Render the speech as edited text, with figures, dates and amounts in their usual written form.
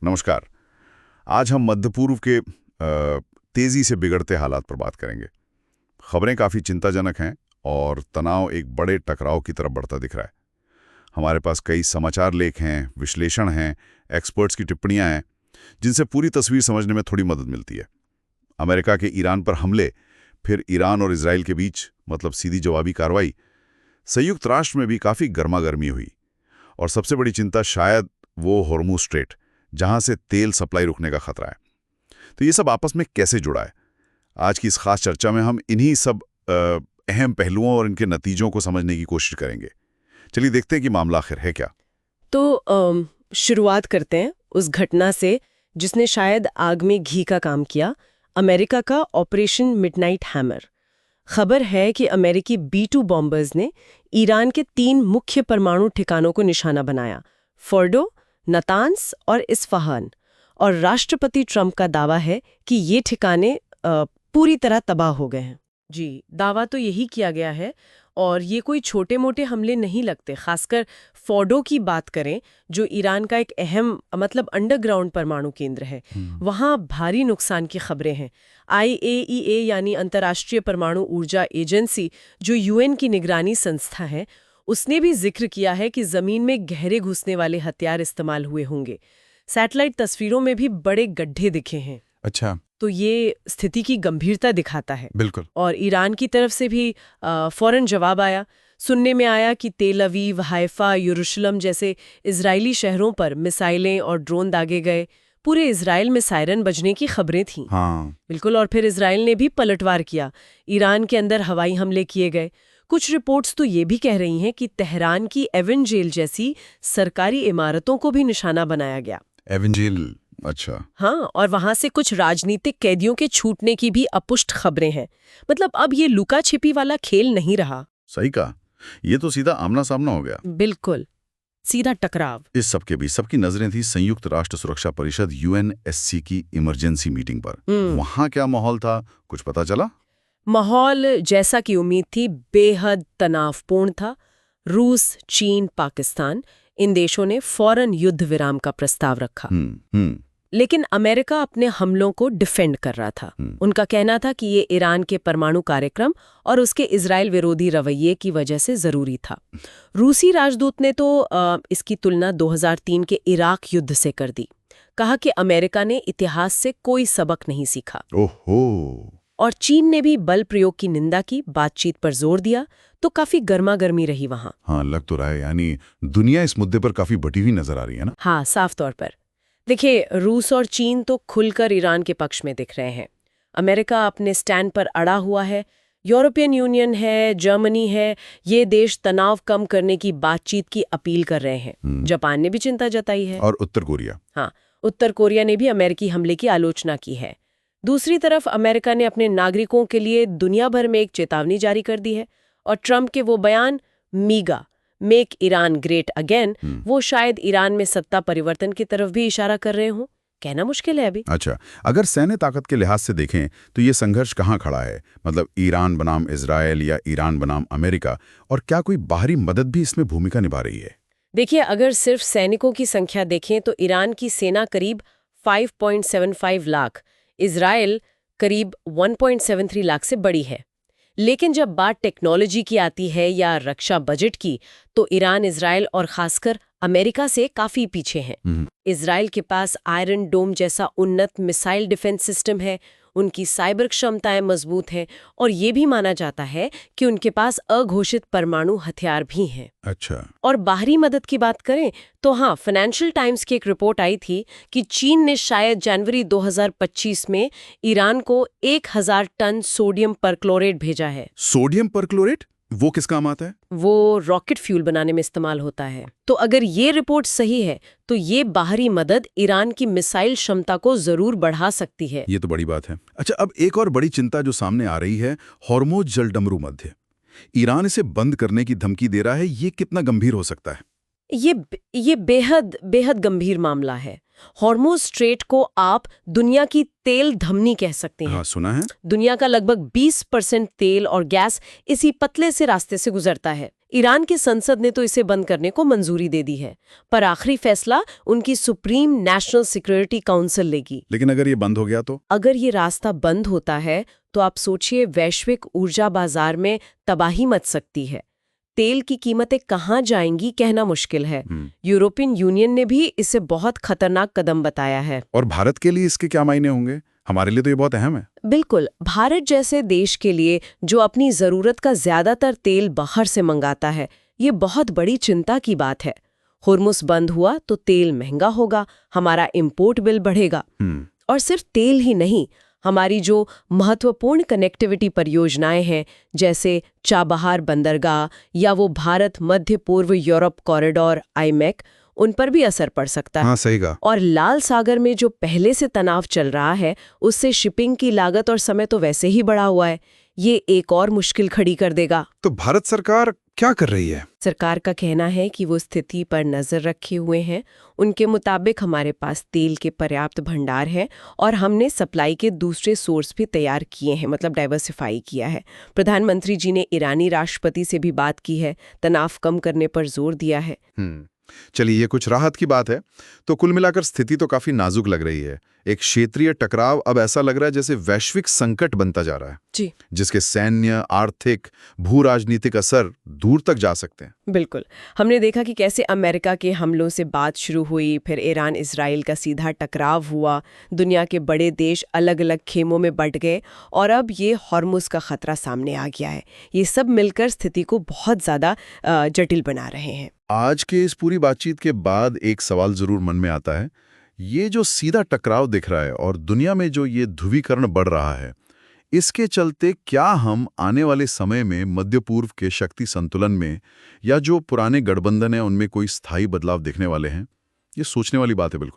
नमस्कार। आज हम मध्य पूर्व के तेजी से बिगड़ते हालात पर बात करेंगे। खबरें काफ़ी चिंताजनक हैं और तनाव एक बड़े टकराव की तरफ बढ़ता दिख रहा है। हमारे पास कई समाचार लेख हैं, विश्लेषण हैं, एक्सपर्ट्स की टिप्पणियां हैं, जिनसे पूरी तस्वीर समझने में थोड़ी मदद मिलती है। अमेरिका के ईरान पर हमले, फिर ईरान और इसराइल के बीच मतलब सीधी जवाबी कार्रवाई, संयुक्त राष्ट्र में भी काफ़ी गर्मागर्मी हुई। और सबसे बड़ी चिंता शायद वो हॉर्मुज़ स्ट्रेट, जहां से तेल सप्लाई रुकने का खतरा है। तो ये सब आपस में कैसे जुड़ा है? आज की इस खास चर्चा में हम इन्हीं सब अहम पहलुओं और इनके नतीजों को समझने की कोशिश करेंगे। चलिए देखते हैं कि मामला आखिर है क्या। तो शुरुआत करते हैं उस घटना से जिसने शायद आग में घी का काम किया, अमेरिका का ऑपरेशन मिडनाइट हैमर। खबर है कि अमेरिकी B-2 बॉम्बर्स ने ईरान के 3 मुख्य परमाणु ठिकानों को निशाना बनाया, फोर्डो, नतान्स और इस्फहान। और राष्ट्रपति ट्रंप का दावा है कि ये ठिकाने पूरी तरह तबाह हो गए हैं। जी, दावा तो यही किया गया है। और ये कोई छोटे मोटे हमले नहीं लगते। खासकर फोर्डो की बात करें, जो ईरान का एक अहम मतलब अंडरग्राउंड परमाणु केंद्र है, वहाँ भारी नुकसान की खबरें हैं। IAEA यानी अंतर्राष्ट्रीय परमाणु ऊर्जा एजेंसी, जो UN की निगरानी संस्था है, उसने भी जिक्र किया है कि जमीन में गहरे घुसने वाले हथियार इस्तेमाल हुए होंगे। सैटेलाइट तस्वीरों में भी बड़े गड्ढे दिखे हैं। अच्छा। तो ये स्थिति की गंभीरता दिखाता है। बिल्कुल। और ईरान की तरफ से भी फौरन जवाब आया। सुनने में आया कि तेल अवीव, हाइफा, यरूशलेम जैसे इजरायली शहरों पर मिसाइलें और ड्रोन दागे गए। पूरे इजराइल में सायरन बजने की खबरें थीं। हाँ। बिल्कुल। और फिर इजराइल ने भी पलटवार किया। ईरान के अंदर हवाई हमले किए गए। कुछ रिपोर्ट्स तो ये भी कह रही हैं कि तेहरान की एवन जेल जैसी सरकारी इमारतों को भी निशाना बनाया गया। एवन जेल? अच्छा। हाँ, और वहां से कुछ राजनीतिक कैदियों के छूटने की भी अपुष्ट खबरें हैं। मतलब अब ये लुका छिपी वाला खेल नहीं रहा। सही कहा। ये तो सीधा आमना सामना हो गया। बिल्कुल, सीधा टकराव। इस सबके बीच सबकी नजरें थी संयुक्त राष्ट्र सुरक्षा परिषद UNSC की इमरजेंसी मीटिंग पर। वहां क्या माहौल था, कुछ पता चला? माहौल जैसा कि उम्मीद थी, बेहद तनावपूर्ण था। रूस, चीन, पाकिस्तान, इन देशों ने फौरन युद्ध विराम का प्रस्ताव रखा। लेकिन अमेरिका अपने हमलों को डिफेंड कर रहा था। उनका कहना था कि ये ईरान के परमाणु कार्यक्रम और उसके इजराइल विरोधी रवैये की वजह से जरूरी था। रूसी राजदूत ने तो इसकी तुलना 2003 के इराक युद्ध से कर दी। कहा कि अमेरिका ने इतिहास से कोई सबक नहीं सीखा। ओहो। और चीन ने भी बल प्रयोग की निंदा की, बातचीत पर जोर दिया। तो काफी गर्मागर्मी रही वहां। हाँ, लग तो रहा है। यानी दुनिया इस मुद्दे पर काफी बटी हुई नजर आ रही है ना? हाँ, साफ तौर पर। देखिए, रूस और चीन तो खुलकर ईरान के पक्ष में दिख रहे हैं। अमेरिका अपने स्टैंड पर अड़ा हुआ है। यूरोपियन यूनियन है, जर्मनी है, ये देश तनाव कम करने की बातचीत की अपील कर रहे हैं। जापान ने भी चिंता जताई है। और उत्तर कोरिया? हाँ, उत्तर कोरिया ने भी अमेरिकी हमले की आलोचना की है। दूसरी तरफ अमेरिका ने अपने नागरिकों के लिए दुनिया भर में एक चेतावनी जारी कर दी है। और ट्रंप के वो बयान मीगा, मेक ईरान ग्रेट अगेन, वो शायद ईरान में सत्ता परिवर्तन की तरफ भी इशारा कर रहे हों। कहना मुश्किल है अभी। अच्छा, अगर सैन्य ताकत के लिहाज से देखें तो ये संघर्ष कहाँ खड़ा है? मतलब ईरान बनाम इजरायल या ईरान बनाम अमेरिका? और क्या कोई बाहरी मदद भी इसमें भूमिका निभा रही है? देखिए, अगर सिर्फ सैनिकों की संख्या देखें तो ईरान की सेना करीब 5.75 लाख, इजरायल करीब 1.73 लाख से बड़ी है। लेकिन जब बात टेक्नोलॉजी की आती है या रक्षा बजट की, तो ईरान इजरायल और खासकर अमेरिका से काफी पीछे है। इजरायल के पास आयरन डोम जैसा उन्नत मिसाइल डिफेंस सिस्टम है, उनकी साइबर क्षमताएं मजबूत हैं, और ये भी माना जाता है कि उनके पास अघोषित परमाणु हथियार भी हैं। अच्छा। और बाहरी मदद की बात करें तो हाँ, फाइनेंशियल टाइम्स की एक रिपोर्ट आई थी कि चीन ने शायद जनवरी 2025 में ईरान को 1000 टन सोडियम परक्लोरेट भेजा है। Sodium perchlorate? वो किस काम आता है? वो रॉकेट फ्यूल बनाने में इस्तेमाल होता है। तो अगर ये रिपोर्ट सही है तो ये बाहरी मदद ईरान की मिसाइल क्षमता को जरूर बढ़ा सकती है। ये तो बड़ी बात है। अच्छा, अब एक और बड़ी चिंता जो सामने आ रही है, हॉर्मुज़ जलडमरू मध्य। ईरान इसे बंद करने की धमकी दे रहा है। ये कितना गंभीर हो सकता है? ये बेहद बेहद गंभीर मामला है। हॉर्मुज़ स्ट्रेट को आप दुनिया की तेल धमनी कह सकते हैं। हाँ, सुना है। दुनिया का लगभग 20% तेल और गैस इसी पतले से रास्ते से गुजरता है। ईरान की संसद ने तो इसे बंद करने को मंजूरी दे दी है, पर आखिरी फैसला उनकी सुप्रीम नेशनल सिक्योरिटी काउंसिल लेगी। लेकिन अगर ये बंद हो गया तो? अगर ये रास्ता बंद होता है तो आप सोचिए, वैश्विक ऊर्जा बाजार में तबाही मच सकती है। तेल की कीमतें कहाँ जाएंगी कहना मुश्किल है। यूरोपियन यूनियन ने भी इसे बहुत खतरनाक कदम बताया है। और भारत के लिए इसके क्या मायने होंगे? हमारे लिए तो ये बहुत अहम है। बिल्कुल, भारत जैसे देश के लिए जो अपनी जरूरत का ज्यादातर तेल बाहर से मंगाता है, ये बहुत बड़ी चिंता की बात है। हुर्मुस बंद हुआ तो तेल महंगा होगा, हमारा इंपोर्ट बिल बढ़ेगा। और सिर्फ तेल ही नहीं, हमारी जो महत्वपूर्ण कनेक्टिविटी परियोजनाएं हैं, जैसे चाबहार बंदरगाह या वो भारत मध्य पूर्व यूरोप कॉरिडोर आईमेक, उन पर भी असर पड़ सकता है। हाँ, सही कहा। और लाल सागर में जो पहले से तनाव चल रहा है, उससे शिपिंग की लागत और समय तो वैसे ही बढ़ा हुआ है। ये एक और मुश्किल खड़ी कर देगा। तो भारत सरकार क्या कर रही है? सरकार का कहना है कि वो स्थिति पर नजर रखे हुए हैं। उनके मुताबिक हमारे पास तेल के पर्याप्त भंडार हैं और हमने सप्लाई के दूसरे सोर्स भी तैयार किए हैं, मतलब डाइवर्सिफाई किया है। प्रधानमंत्री जी ने ईरानी राष्ट्रपति से भी बात की है, तनाव कम करने पर जोर दिया है। चलिए, ये कुछ राहत की बात है। तो कुल मिलाकर स्थिति तो काफी नाजुक लग रही है। एक क्षेत्रीय टकराव अब ऐसा लग रहा है जैसे वैश्विक संकट बनता जा रहा है जी, जिसके सैन्य, आर्थिक, भू राजनीतिक असर दूर तक जा सकते हैं। बिल्कुल। हमने देखा कि कैसे अमेरिका के हमलों से बात शुरू हुई, फिर ईरान इजराइल का सीधा टकराव हुआ, दुनिया के बड़े देश अलग अलग खेमों में बंट गए और अब ये हॉर्मुज का खतरा सामने आ गया है। ये सब मिलकर स्थिति को बहुत ज्यादा जटिल बना रहे हैं। आज के इस पूरी बातचीत के बाद एक सवाल जरूर मन में आता है। ये जो सीधा टकराव दिख रहा है और दुनिया में जो ये ध्रुवीकरण बढ़ रहा है, इसके चलते क्या हम आने वाले समय में मध्य पूर्व के शक्ति संतुलन में या जो पुराने गठबंधन है उनमें कोई स्थायी बदलाव देखने वाले हैं? ये सोचने वाली बात है बिल्कुल।